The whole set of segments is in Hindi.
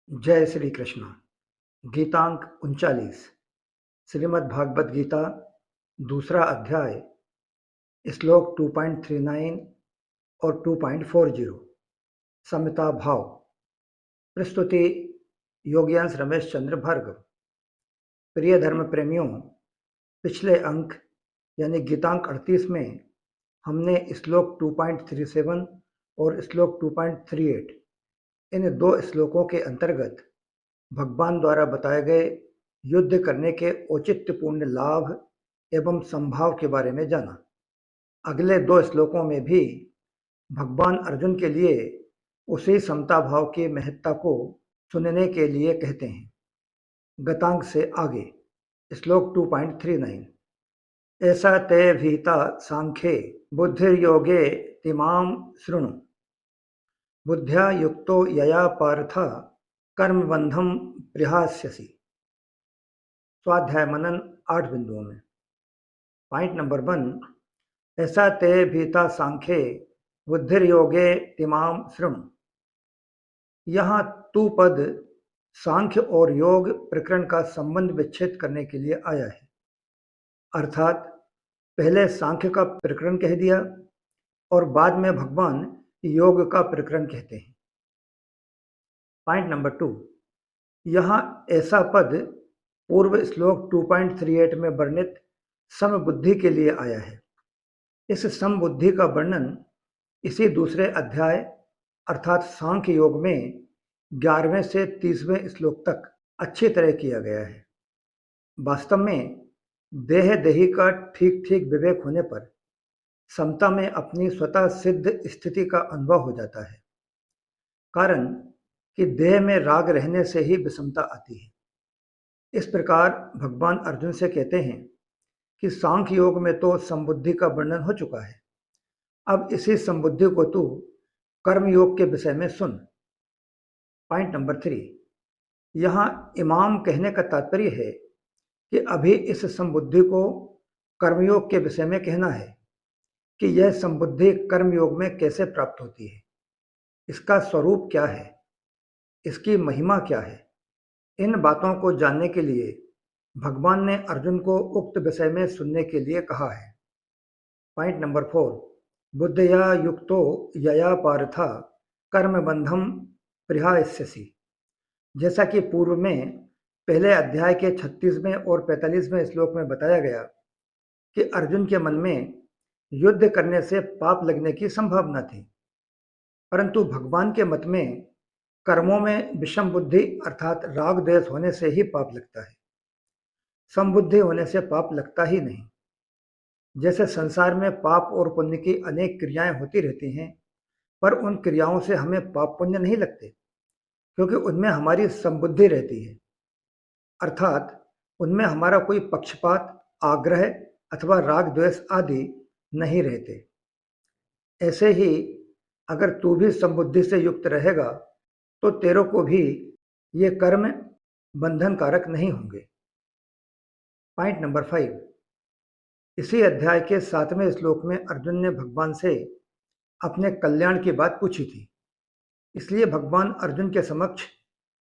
जय श्री कृष्ण। गीतांक 39। श्रीमद् भागवत गीता, दूसरा अध्याय, श्लोक 2.39 और 2.40। समता भाव। प्रस्तुति योग्यांश रमेश चंद्र भार्गव। प्रिय धर्म प्रेमियों, पिछले अंक यानी गीतांक 38 में हमने श्लोक 2.37 और श्लोक 2.38 इन दो श्लोकों के अंतर्गत भगवान द्वारा बताए गए युद्ध करने के औचित्यपूर्ण लाभ एवं संभाव के बारे में जाना। अगले दो श्लोकों में भी भगवान अर्जुन के लिए उसी समता भाव की महत्ता को सुनने के लिए कहते हैं। गतांक से आगे श्लोक 2.39। ऐसा ते भीता सांख्ये बुद्धिर्योगे तिमाम शृणु बुद्ध्या युक्तो यया पार्थ कर्मबंधम प्रहास्यसि। स्वाध्याय मनन 8 बिंदुओं में। पॉइंट नंबर 1, ऐसा ते भीता सांख्ये बुद्धिर्योगे तिमाम शृणु। यहाँ तू पद सांख्य और योग प्रकरण का संबंध विच्छेद करने के लिए आया है, अर्थात पहले सांख्य का प्रकरण कह दिया और बाद में भगवान योग का प्रकरण कहते हैं। पॉइंट नंबर 2, यहाँ ऐसा पद पूर्व श्लोक 2.38 में वर्णित समबुद्धि के लिए आया है। इस समबुद्धि का वर्णन इसी दूसरे अध्याय अर्थात सांख्य योग में 11वें से 30वें श्लोक तक अच्छी तरह किया गया है। वास्तव में देह देही का ठीक ठीक विवेक होने पर समता में अपनी स्वतः सिद्ध स्थिति का अनुभव हो जाता है, कारण कि देह में राग रहने से ही विषमता आती है। इस प्रकार भगवान अर्जुन से कहते हैं कि सांख्य योग में तो समबुद्धि का वर्णन हो चुका है, अब इसी समबुद्धि को तू कर्म योग के विषय में सुन। पॉइंट नंबर 3, यहाँ इमाम कहने का तात्पर्य है कि अभी इस समबुद्धि को कर्मयोग के विषय में कहना है कि यह समबुद्धि कर्मयोग में कैसे प्राप्त होती है, इसका स्वरूप क्या है, इसकी महिमा क्या है। इन बातों को जानने के लिए भगवान ने अर्जुन को उक्त विषय में सुनने के लिए कहा है। पॉइंट नंबर 4, बुद्धया युक्तो यया पार्थ कर्मबंधम प्रहास्यसि। जैसा कि पूर्व में पहले अध्याय के 36वें और 45वें श्लोक में बताया गया कि अर्जुन के मन में युद्ध करने से पाप लगने की संभावना थी, परंतु भगवान के मत में कर्मों में विषम बुद्धि अर्थात राग द्वेष होने से ही पाप लगता है, समबुद्धि होने से पाप लगता ही नहीं। जैसे संसार में पाप और पुण्य की अनेक क्रियाएं होती रहती हैं, पर उन क्रियाओं से हमें पाप पुण्य नहीं लगते, क्योंकि उनमें हमारी समबुद्धि रहती है, अर्थात उनमें हमारा कोई पक्षपात, आग्रह अथवा राग द्वेष आदि नहीं रहते। ऐसे ही अगर तू भी समबुद्धि से युक्त रहेगा तो तेरे को भी ये कर्म बंधन कारक नहीं होंगे। पॉइंट नंबर 5, इसी अध्याय के 7वें श्लोक में अर्जुन ने भगवान से अपने कल्याण की बात पूछी थी, इसलिए भगवान अर्जुन के समक्ष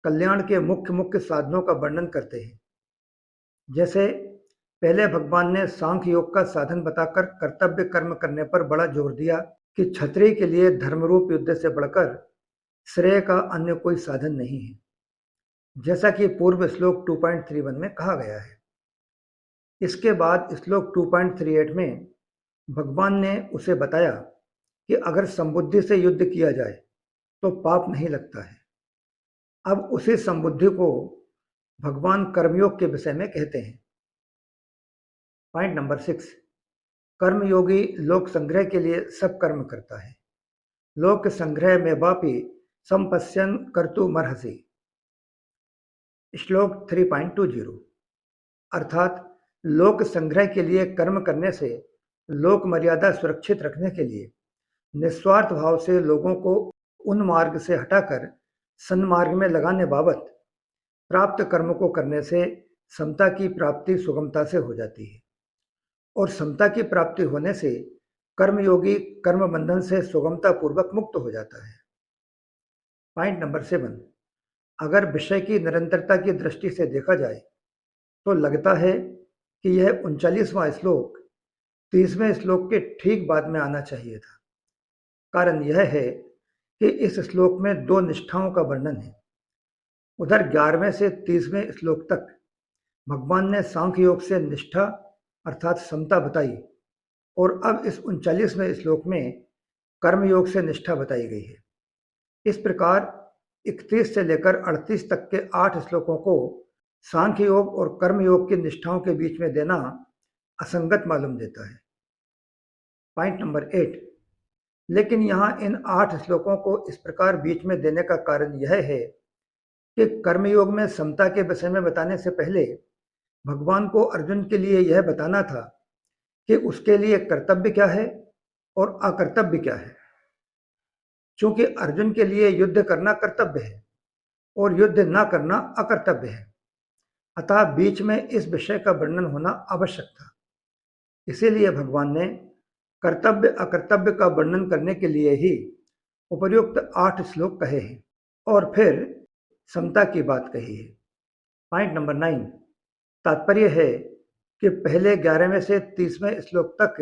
कल्याण के मुख्य मुख्य साधनों का वर्णन करते हैं। जैसे पहले भगवान ने सांख्य योग का साधन बताकर कर्तव्य कर्म करने पर बड़ा जोर दिया कि क्षत्रिय के लिए धर्मरूप युद्ध से बढ़कर श्रेय का अन्य कोई साधन नहीं है, जैसा कि पूर्व श्लोक 2.31 में कहा गया है। इसके बाद श्लोक 2.38 में भगवान ने उसे बताया कि अगर समबुद्धि से युद्ध किया जाए तो पाप नहीं लगता है। अब उसी समबुद्धि को भगवान कर्मयोग के विषय में कहते हैं। पॉइंट नंबर 6, कर्मयोगी लोक संग्रह के लिए सब कर्म करता है, लोक संग्रह में वापी संपश्यन कर्तुमर्हसि। श्लोक 3.20, अर्थात लोक संग्रह के लिए कर्म करने से लोक मर्यादा सुरक्षित रखने के लिए निस्वार्थ भाव से लोगों को उन मार्ग से हटाकर सन्मार्ग में लगाने बाबत प्राप्त कर्म को करने से समता की प्राप्ति सुगमता से हो जाती है, और समता की प्राप्ति होने से कर्मयोगी कर्म बंधन से सुगमता पूर्वक मुक्त हो जाता है। पॉइंट नंबर 7, अगर विषय की निरंतरता की दृष्टि से देखा जाए तो लगता है कि यह 39वां श्लोक 30वें श्लोक के ठीक बाद में आना चाहिए था। कारण यह है कि इस श्लोक में दो निष्ठाओं का वर्णन है। उधर 11वें से 30वें श्लोक तक भगवान ने सांख्य योग से निष्ठा अर्थात समता बताई और अब इस 39वें श्लोक में कर्म योग से निष्ठा बताई गई है। इस प्रकार 31 से लेकर 38 तक के 8 श्लोकों को सांख्य योग और कर्म योग की निष्ठाओं के बीच में देना असंगत मालूम देता है। पॉइंट नंबर 8, लेकिन यहाँ इन 8 श्लोकों को इस प्रकार बीच में देने का कारण यह है कि कर्मयोग में समता के विषय में बताने से पहले भगवान को अर्जुन के लिए यह बताना था कि उसके लिए कर्तव्य क्या है और अकर्तव्य क्या है। चूंकि अर्जुन के लिए युद्ध करना कर्तव्य है और युद्ध न करना अकर्तव्य है, अतः बीच में इस विषय का वर्णन होना आवश्यक था। इसीलिए भगवान ने कर्तव्य अकर्तव्य का वर्णन करने के लिए ही उपर्युक्त 8 श्लोक कहे हैं और फिर समता की बात कही है। पॉइंट नंबर 9, तात्पर्य है कि पहले 11वें से 30वें श्लोक तक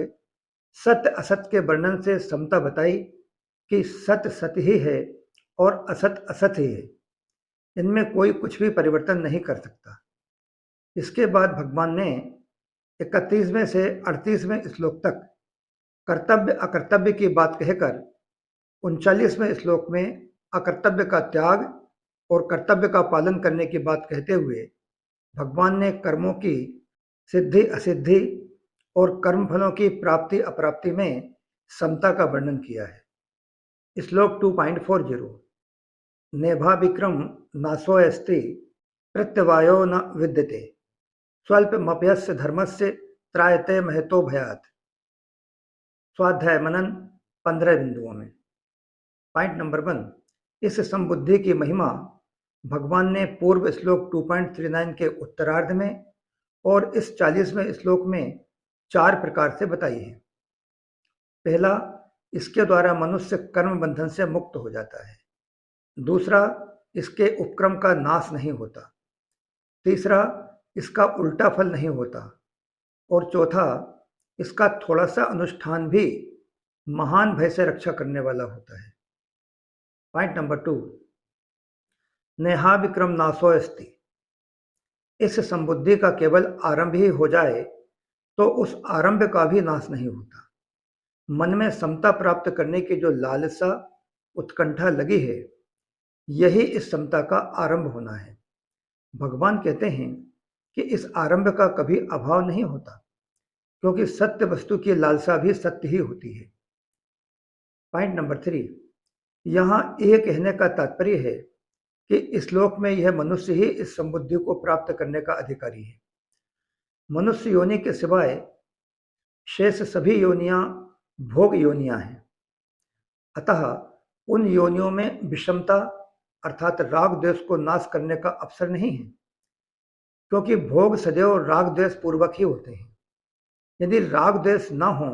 सत्य असत के वर्णन से समता बताई कि सत्य सत्य ही है और असत असत ही है, इनमें कोई कुछ भी परिवर्तन नहीं कर सकता। इसके बाद भगवान ने 31वें से 38वें श्लोक तक कर्तव्य अकर्तव्य की बात कहकर 39वें श्लोक में अकर्तव्य का त्याग और कर्तव्य का पालन करने की बात कहते हुए भगवान ने कर्मों की सिद्धि असिद्धि और कर्मफलों की प्राप्ति अप्राप्ति में समता का वर्णन किया है। श्लोक 2.40, नेभा विक्रम नासोऽस्ति प्रत्यवायो न विद्यते स्वल्पमप्यस्य धर्मस्य त्रायते महतो भयात्। स्वाध्याय मनन 15 बिंदुओं में। पॉइंट नंबर 1, इस संबुद्धि की महिमा भगवान ने पूर्व श्लोक 2.39 के उत्तरार्ध में और इस 40वें श्लोक में 4 प्रकार से बताई है। पहला, इसके द्वारा मनुष्य कर्म बंधन से मुक्त हो जाता है। दूसरा, इसके उपक्रम का नाश नहीं होता। तीसरा, इसका उल्टा फल नहीं होता। और चौथा, इसका थोड़ा सा अनुष्ठान भी महान भय से रक्षा करने वाला होता है। पॉइंट नंबर 2, नेहा विक्रम नासोऽस्ति। इस संबुद्धि का केवल आरंभ ही हो जाए तो उस आरंभ का भी नाश नहीं होता। मन में समता प्राप्त करने की जो लालसा उत्कंठा लगी है, यही इस समता का आरंभ होना है। भगवान कहते हैं कि इस आरंभ का कभी अभाव नहीं होता, क्योंकि सत्य वस्तु की लालसा भी सत्य ही होती है। पॉइंट नंबर 3, यहाँ यह कहने का तात्पर्य है कि इस श्लोक में यह मनुष्य ही इस संबुद्धि को प्राप्त करने का अधिकारी है। मनुष्य योनि के सिवाय शेष सभी योनियां भोग योनियां हैं। अतः उन योनियों में विषमता अर्थात राग द्वेष को नाश करने का अवसर नहीं है, क्योंकि भोग सदैव राग द्वेष पूर्वक ही होते हैं। यदि राग द्वेष न हो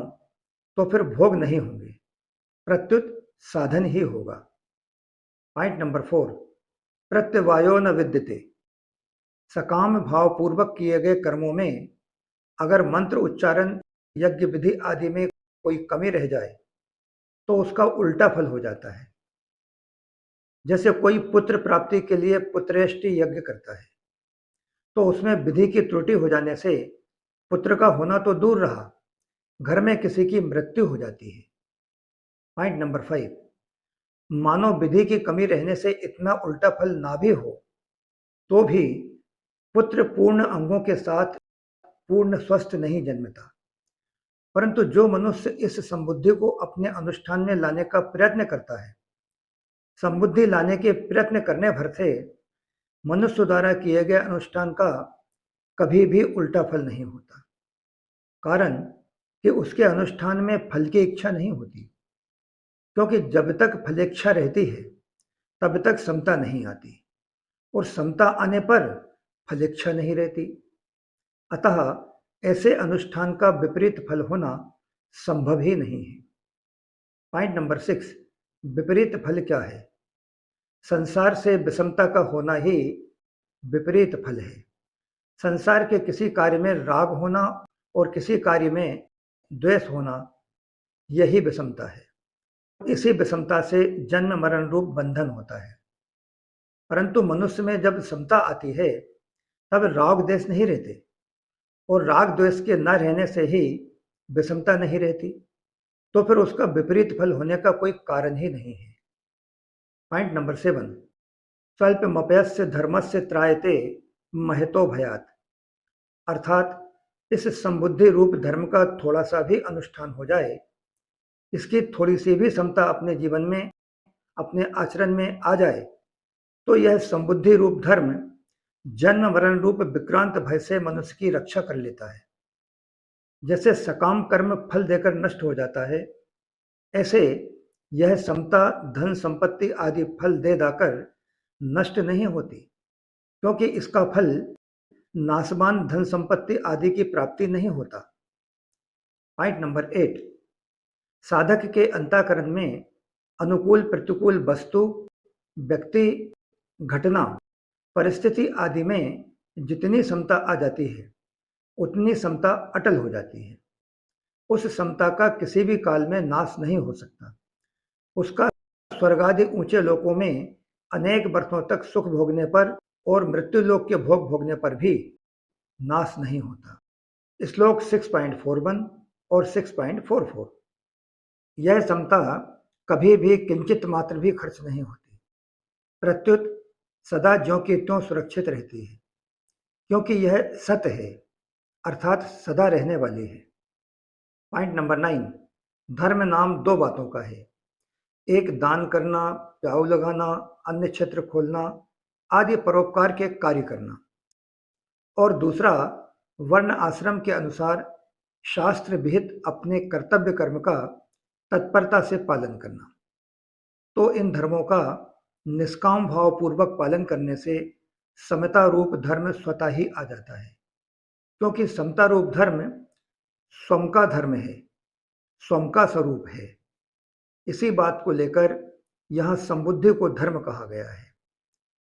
तो फिर भोग नहीं होंगे, प्रत्युत साधन ही होगा। पॉइंट नंबर 4, प्रत्यवायो न विद्यते। सकाम भाव पूर्वक किए गए कर्मों में अगर मंत्र उच्चारण यज्ञ विधि आदि में कोई कमी रह जाए तो उसका उल्टा फल हो जाता है। जैसे कोई पुत्र प्राप्ति के लिए पुत्रेष्टि यज्ञ करता है तो उसमें विधि की त्रुटि हो जाने से पुत्र का होना तो दूर रहा, घर में किसी की मृत्यु हो जाती है। पॉइंट नंबर 5, मानो विधि की कमी रहने से इतना उल्टा फल ना भी हो तो भी पुत्र पूर्ण अंगों के साथ पूर्ण स्वस्थ नहीं जन्मता। परंतु जो मनुष्य इस संबुद्धि को अपने अनुष्ठान में लाने का प्रयत्न करता है, संबुद्धि लाने के प्रयत्न करने भर से मनुष्य द्वारा किए गए अनुष्ठान का कभी भी उल्टा फल नहीं होता। कारण कि उसके अनुष्ठान में फल की इच्छा नहीं होती, क्योंकि जब तक फलेच्छा रहती है तब तक समता नहीं आती और समता आने पर फलेच्छा नहीं रहती। अतः ऐसे अनुष्ठान का विपरीत फल होना संभव ही नहीं है। पॉइंट नंबर 6, विपरीत फल क्या है? संसार से विषमता का होना ही विपरीत फल है। संसार के किसी कार्य में राग होना और किसी कार्य में द्वेष होना, यही विषमता है। इसी विषमता से जन्म मरण रूप बंधन होता है। परंतु मनुष्य में जब समता आती है तब राग द्वेष नहीं रहते, और राग द्वेष के न रहने से ही विषमता नहीं रहती, तो फिर उसका विपरीत फल होने का कोई कारण ही नहीं है। पॉइंट नंबर 7, स्वल्पमप्यस्य धर्मस्य त्रायते महतो भयात्। अर्थात इस संबुद्धि रूप धर्म का थोड़ा सा भी अनुष्ठान हो जाए, इसकी थोड़ी सी भी समता अपने जीवन में, अपने आचरण में आ जाए, तो यह संबुद्धि रूप धर्म जन्म मरण रूप विक्रांत भय से मनुष्य की रक्षा कर लेता है। जैसे सकाम कर्म फल देकर नष्ट हो जाता है, ऐसे यह समता धन संपत्ति आदि फल दे दाकर नष्ट नहीं होती, क्योंकि इसका फल नाशवान धन संपत्ति आदि की प्राप्ति नहीं होता। पॉइंट नंबर 8, साधक के अंतःकरण में अनुकूल प्रतिकूल वस्तु, व्यक्ति, घटना, परिस्थिति आदि में जितनी समता आ जाती है, उतनी समता अटल हो जाती है। उस समता का किसी भी काल में नाश नहीं हो सकता। उसका स्वर्ग आदि ऊंचे लोकों में अनेक वर्षों तक सुख भोगने पर और मृत्यु लोक के भोग भोगने पर भी नाश नहीं होता। श्लोक 6.41 और 6.44। यह समता कभी भी किंचित मात्र भी खर्च नहीं होती, प्रत्युत सदा ज्यों की त्यों सुरक्षित रहती है, क्योंकि यह सत्य है, अर्थात सदा रहने वाली है। पॉइंट नंबर 9, धर्म नाम दो बातों का है। एक दान करना, प्याऊ लगाना, अन्य क्षेत्र खोलना आदि परोपकार के कार्य करना, और दूसरा वर्ण आश्रम के अनुसार शास्त्र विहित अपने कर्तव्य कर्म का तत्परता से पालन करना। तो इन धर्मों का निष्काम भाव पूर्वक पालन करने से समता रूप धर्म स्वतः ही आ जाता है, क्योंकि समता रूप धर्म स्वयं का धर्म है, स्वयं का स्वरूप है। इसी बात को लेकर यहाँ संबुद्धि को धर्म कहा गया है।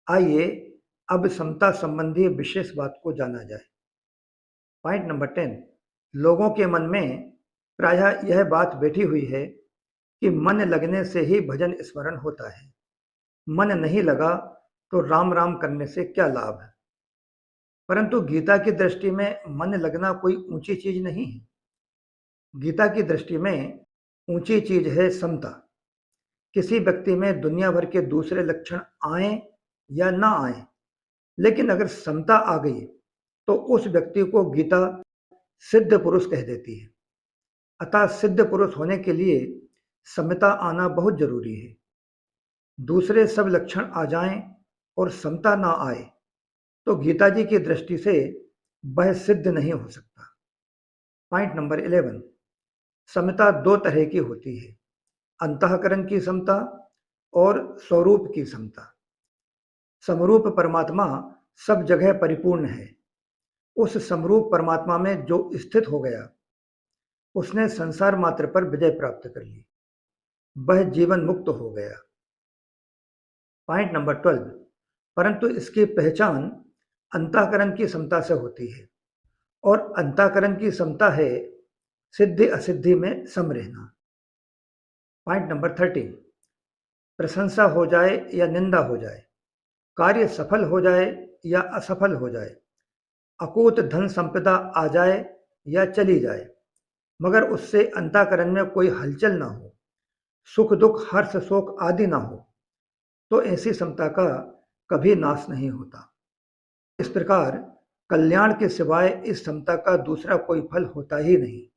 आइए अब समता संबंधी विशेष बात को जाना जाए। पॉइंट नंबर 10, लोगों के मन में प्रायः यह बात बैठी हुई है कि मन लगने से ही भजन स्मरण होता है, मन नहीं लगा तो राम राम करने से क्या लाभ है। परंतु गीता की दृष्टि में मन लगना कोई ऊंची चीज नहीं है। गीता की दृष्टि में ऊंची चीज है समता। किसी व्यक्ति में दुनिया भर के दूसरे लक्षण आए या ना आए, लेकिन अगर समता आ गई तो उस व्यक्ति को गीता सिद्ध पुरुष कह देती है। अतः सिद्ध पुरुष होने के लिए समता आना बहुत जरूरी है। दूसरे सब लक्षण आ जाएं और समता ना आए तो गीता जी की दृष्टि से वह सिद्ध नहीं हो सकता। पॉइंट नंबर 11, समता दो तरह की होती है, अंतःकरण की समता और स्वरूप की समता। समरूप परमात्मा सब जगह परिपूर्ण है। उस समरूप परमात्मा में जो स्थित हो गया, उसने संसार मात्र पर विजय प्राप्त कर ली, वह जीवन मुक्त हो गया। पॉइंट नंबर 12, परंतु इसकी पहचान अंतःकरण की समता से होती है, और अंतःकरण की समता है सिद्धि असिद्धि में सम रहना। पॉइंट नंबर 13, प्रशंसा हो जाए या निंदा हो जाए, कार्य सफल हो जाए या असफल हो जाए, अकूत धन संपदा आ जाए या चली जाए, मगर उससे अंतःकरण में कोई हलचल ना हो, सुख दुख हर्ष शोक आदि ना हो, तो ऐसी समता का कभी नाश नहीं होता। इस प्रकार कल्याण के सिवाय इस समता का दूसरा कोई फल होता ही नहीं।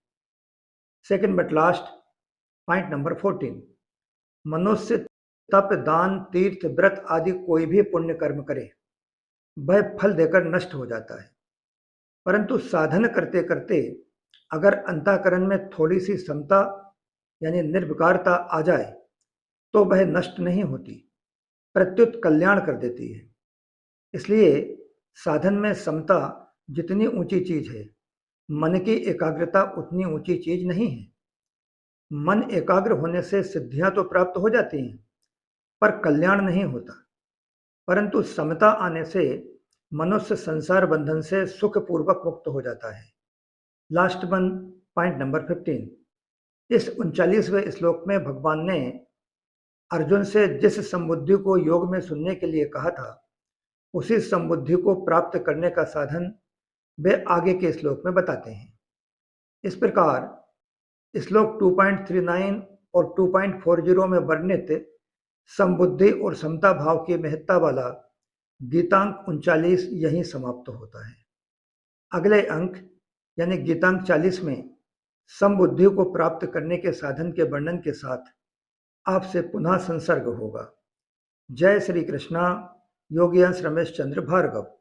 Second but last, point number 14, मनुष्य तप दान तीर्थ व्रत आदि कोई भी पुण्य कर्म करे, वह फल देकर नष्ट हो जाता है। परंतु साधन करते करते अगर अंतःकरण में थोड़ी सी समता यानी निर्विकारता आ जाए तो वह नष्ट नहीं होती, प्रत्युत कल्याण कर देती है। इसलिए साधन में समता जितनी ऊंची चीज है, मन की एकाग्रता उतनी ऊंची चीज नहीं है। मन एकाग्र होने से सिद्धियां तो प्राप्त हो जाती हैं, पर कल्याण नहीं होता। परंतु समता आने से मनुष्य संसार बंधन से सुखपूर्वक मुक्त हो जाता है। Last one, point number 15। इस 39वें श्लोक में भगवान ने अर्जुन से जिस समबुद्धि को योग में सुनने के लिए कहा था, उसी समबुद्धि को प्राप्त करने का साधन वे आगे के श्लोक में बताते हैं। इस प्रकार श्लोक 2.39 और 2.40 में वर्णित समबुद्धि और समता भाव की महत्ता वाला गीतांक 39 यहीं समाप्त होता है। अगले अंक यानी गीतांक 40 में समबुद्धि को प्राप्त करने के साधन के वर्णन के साथ आपसे पुनः संसर्ग होगा। जय श्री कृष्णा। योगी अंश रमेश चंद्र भार्गव।